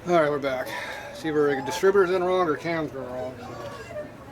All right, we're back. See if our distributor's in wrong or cam's been wrong.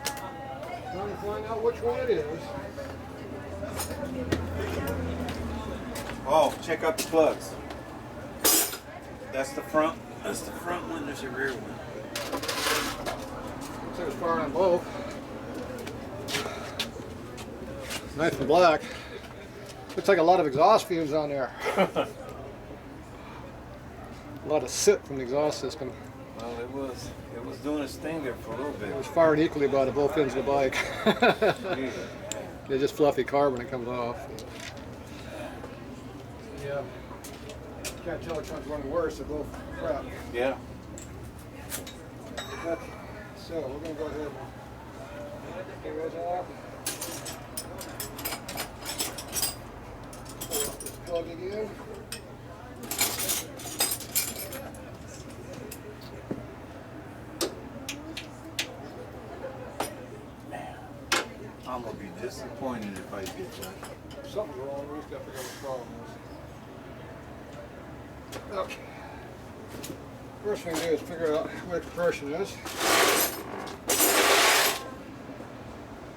Trying to find out which one it is. Oh, check out the plugs. That's the front. That's the front one. There's your rear one. Looks like it's firing on both. Nice and black. Looks like a lot of exhaust fumes on there. A lot of soot from the exhaust system. Well, it was doing its thing there for a little bit. It was firing equally about at both ends of the bike. They're just fluffy carbon that comes off. Yeah. Can't tell which one's running worse. They're both crap. Yeah. Okay. So we're going to go ahead and get those off. Pull off this plug again. I'm gonna be disappointed if I get that. Something's wrong. We just got to figure out what the problem is. Okay. First thing to do is figure out where the compression is.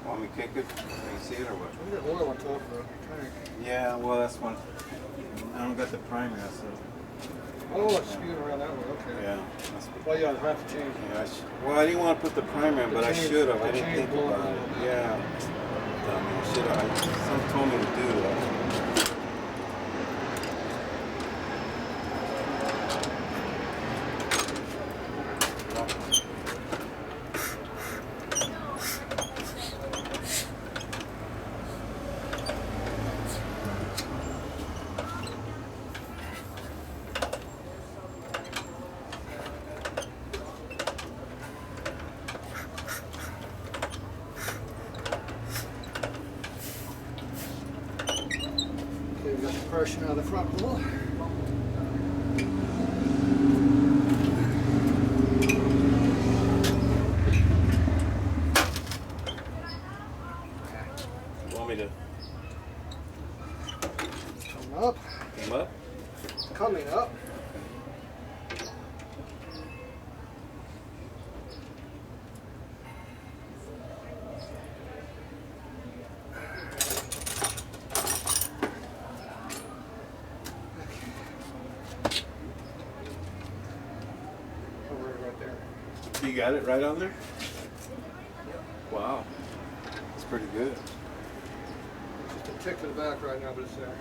Want me to kick it? Can you see it or what? We got oil on top of the tank. Yeah, well that's one. I don't got the primer, so. Oh, it's spewing around that way. Okay. Yeah. That's Well, yeah, I have to change it. yeah, well, I didn't want to put the primer in, but I should have. I didn't think about it. Yeah. Dummy, I should have. Someone told me to do that. Okay, we got compression out of the front wheel. You want me to Come up. come up? Coming up. Right there. You got it right on there? Wow. That's pretty good. Just a tick to the back right now, but it's there.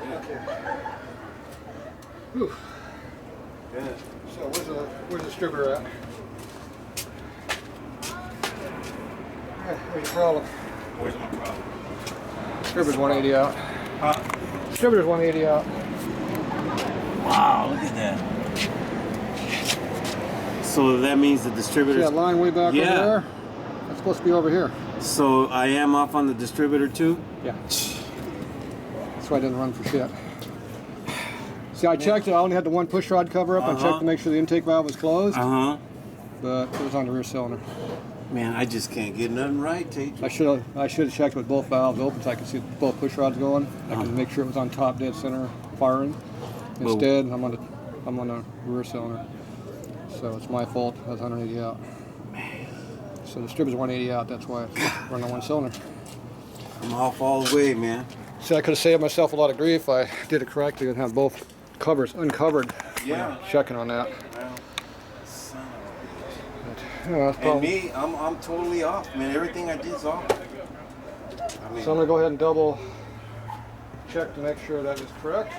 Yeah. Okay. Whew. Good. So where's the distributor at? Where's your problem? Where's my problem? Distributor's 180 out. Huh? Distributor's 180 out. Wow, look at that. So that means the See distributor. that line way back over there? That's supposed to be over here. So I am off on the distributor too? Yeah. That's why it doesn't run for shit. See, I checked it. I only had the one push rod cover up. I checked to make sure the intake valve was closed. But it was on the rear cylinder. Man, I just can't get nothing right, Tatro. I should have checked with both valves open so I could see both push rods going. I could make sure it was on top dead center firing. Instead, I'm on the rear cylinder. So it's my fault. I was 180 out. So the distributor's 180 out. That's why it's running on one cylinder. I'm off all the way, man. See, I could have saved myself a lot of grief if I did it correctly and have both covers uncovered. Yeah. Checking on that. Well, son of a bitch. But, that's And probably, me, I'm totally off, man. Everything I did is off. I mean, so I'm gonna go ahead and double check to make sure that is correct.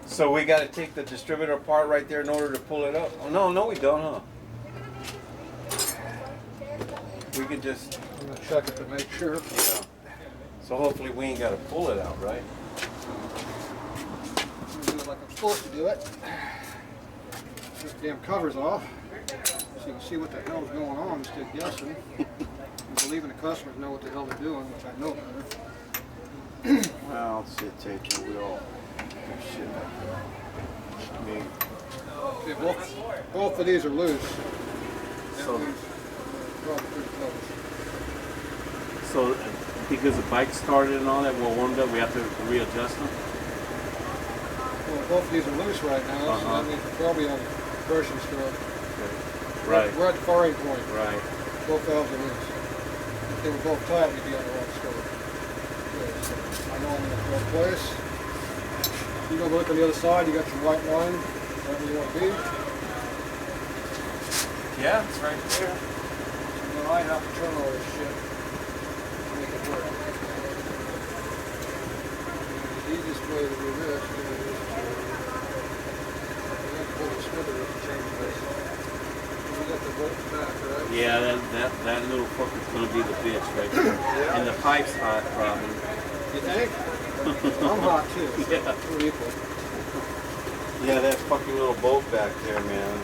so we got to take the distributor apart right there in order to pull it up. Oh, no, we don't, huh? We could just. I'm gonna check it to make sure. Yeah. So hopefully we ain't got to pull it out, right? I'm gonna do it like I'm supposed to do it. Take the damn covers off so you can see what the hell's going on instead of guessing. And believing the customers know what the hell they're doing, which I know better. Well, shit, Tatro, we all do shit like that. I mean, Okay, both of these are loose. That So- means they're all pretty close. so because the bike started and all that, well warmed up, we have to readjust them. Well, both of these are loose right now, so that means we're probably on compression stroke. Okay. We're at the firing point. Right. Both valves are loose. If they were both tight, we'd be on the wrong stroke. Okay, so I know I'm in the correct place. You go look on the other side, you got your white line, wherever you want to be. Yeah, it's right there. So now I have to turn all this shit to make it work. The easiest way to do this is pull the slither to change this. We got the bolts back, right? Yeah, that little fucker's gonna be the bitch right there. Yeah. And the pipe's hot, probably. You think? I'm hot too. So Yeah. we're equal. Yeah, that fucking little bolt back there, man.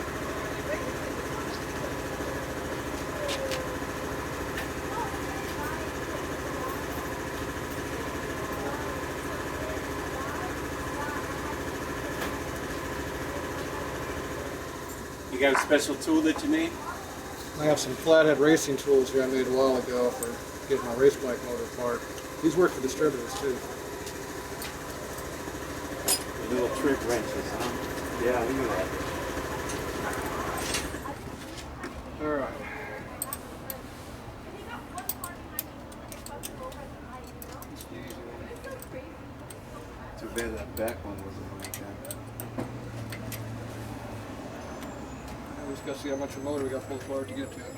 You got a special tool that you need? I have some flathead racing tools here I made a while ago for getting my race bike motor apart. These work for distributors too. The little trick wrenches, huh? Yeah, look at that. Alright. Too bad that back one wasn't like that. We just got to see how much of motor we got both wired to get to it.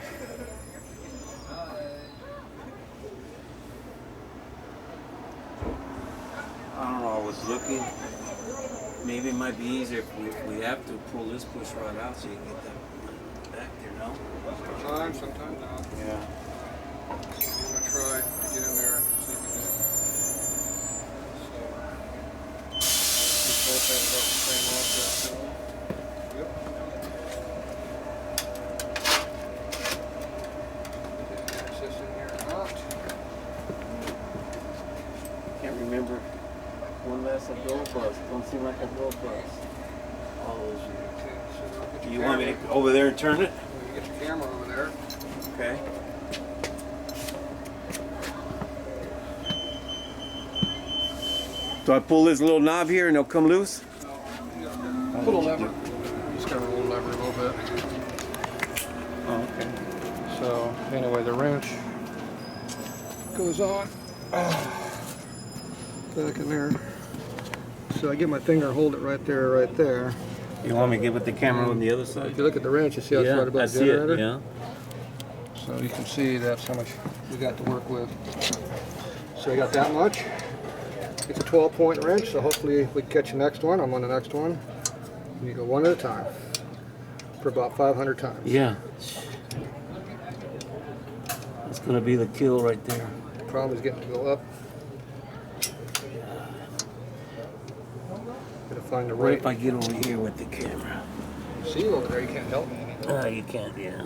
I don't know, I was looking. Maybe it might be easier if we have to pull this push rod out so you can get that back there, no? Sometimes, sometimes not. Yeah. I'm gonna try to get in there and see if we can. So, we both have about the same offset, so. Yep. Access in here or not. Can't remember when last I drove bus. Don't seem like I drove bus all those years. Okay, so get your You want me camera. to over there and turn it? You get your camera over there. Okay. Do I pull this little knob here and it'll come loose? Pull a lever. Just gotta roll the lever a little bit. Oh, okay. So anyway, the wrench goes on back in there. So I get my finger and hold it right there. You want me to get with the camera on the other side? If you look at the wrench, you see how it's right above the generator? Yeah. So you can see that's how much we got to work with. So I got that much. It's a 12-point wrench, so hopefully we can catch the next one. I'm on the next one. And you go one at a time for about 500 times. Yeah. That's gonna be the kill right there. The problem is getting to go up. Gotta find the What right. if I get over here with the camera? See you over there, you can't help me anymore. You can't, yeah.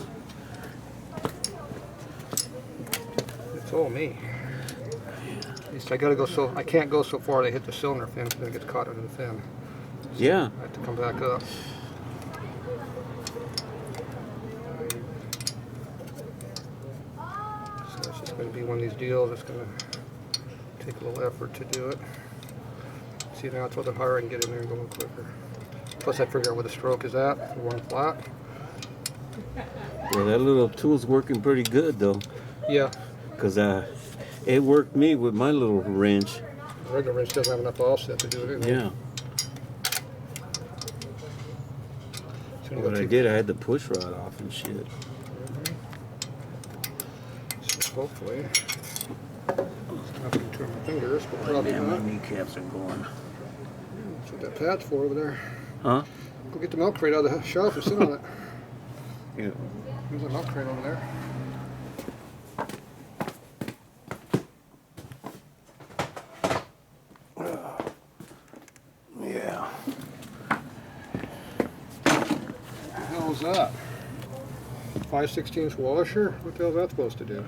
It's all me. At least I gotta go so I can't go so far they hit the cylinder fin because it gets caught under the fin. Yeah. I have to come back up. So it's just gonna be one of these deals that's gonna take a little effort to do it. See, now it's a little higher, I can get in there and go a little quicker. Plus I figure out where the stroke is at, for one flat. Well, that little tool's working pretty good though. Yeah, Cause it worked me with my little wrench. the regular wrench doesn't have enough offset to do it either. Yeah. So you What go I too- did, I had the push rod off and shit. So hopefully, nothing to my fingers, but probably Man, my not. kneecaps are going. That's what that pad's for over there. Huh? Go get the milk crate out of the shelf and sit on it. Yeah. There's a milk crate over there. Yeah. What the hell is that? 5/16 washer? What the hell is that supposed to do?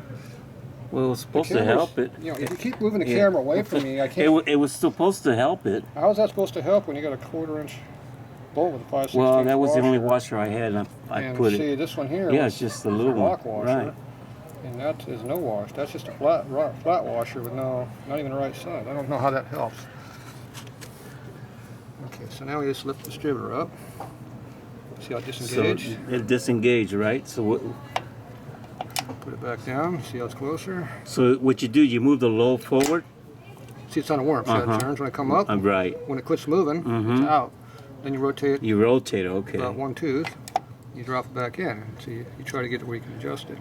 Well, it was supposed to Camera's- help it. You know, if you keep moving the Yeah. camera away from me, I It, can't. it was supposed to help it. How is that supposed to help when you got a 1/4-inch bolt with a 5/16 Well, that was the only washer? washer I had, and I And put see, it. this one here Yeah, was it's just a a little rock one. washer. Right. And that is no wash. That's just a flat washer with not even the right side. I don't know how that helps. Okay, so now we just lift the distributor up. See how it So disengaged? it disengaged, right? So what? Put it back down. See how it's closer? So what you do? You move the low forward. See, it's on a worm. See how it turns when I come up? Right. When it quits moving, it's out. Then you rotate You rotate it. Okay. about 1 tooth. You drop it back in. So you try to get it where you can adjust it.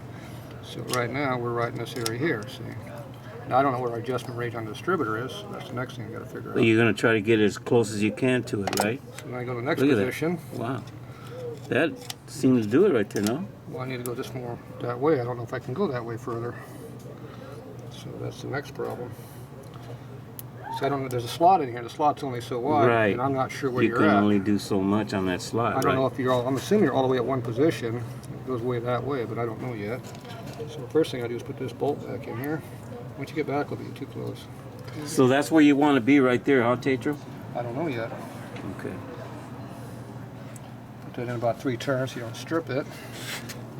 So right now, we're right in this area here, see? Now, I don't know what our adjustment range on the distributor is. That's the next thing I got to figure But out. you're gonna try to get as close as you can to it, right? So now I go to the next Look at that. position. Wow. That seems to do it right there, no? Well, I need to go just more that way. I don't know if I can go that way further. So that's the next problem. So I don't know. There's a slot in here. The slot's only so wide, Right. and I'm not sure where You you're can at. only do so much on that slot, I don't know right? if you're all. I'm assuming you're all the way at one position. It goes way that way, but I don't know yet. So the first thing I do is put this bolt back in here. Once you get back, it'll be too close. So that's where you want to be right there, huh, Tatro? I don't know yet. Okay. Put that in about 3 turns so you don't strip it.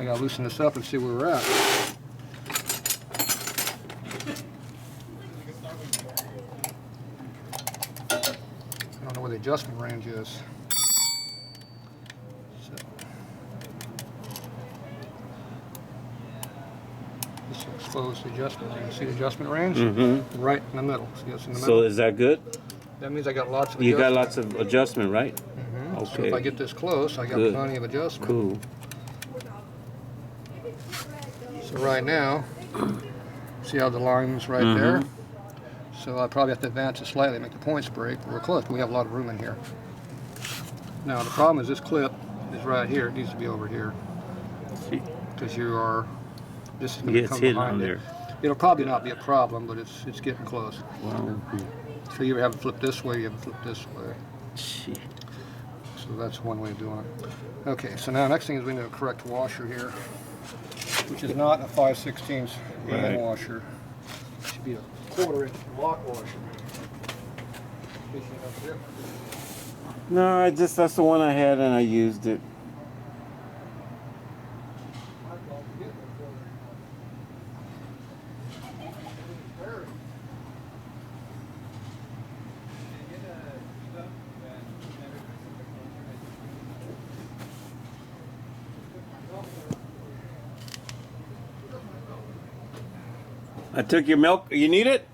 I gotta loosen this up and see where we're at. I don't know where the adjustment range is. So this will expose the adjustment range. See the adjustment range? Mm-hmm. Right in the middle. See it's in the So middle? is that good? That means I got lots of You got adjustment. lots of adjustment, right? So if Okay. I get this close, I got Good. plenty of adjustment. Cool. So right now, see how the line's right there? So I probably have to advance it slightly, make the points break, but we're close, but we have a lot of room in here. Now the problem is this clip is right here, it needs to be over here. Because this is going to It's come hidden behind on it. there. It'll probably not be a problem, but it's getting close. Wow. So you either have it flip this way, you have it flip this way. Gee. So that's one way of doing it. Okay, so now next thing is we need a correct washer here, which is not a 5/16 Right. washer. It should be a 1/4 inch lock washer. No, that's the one I had and I used it. I took your milk. You need it?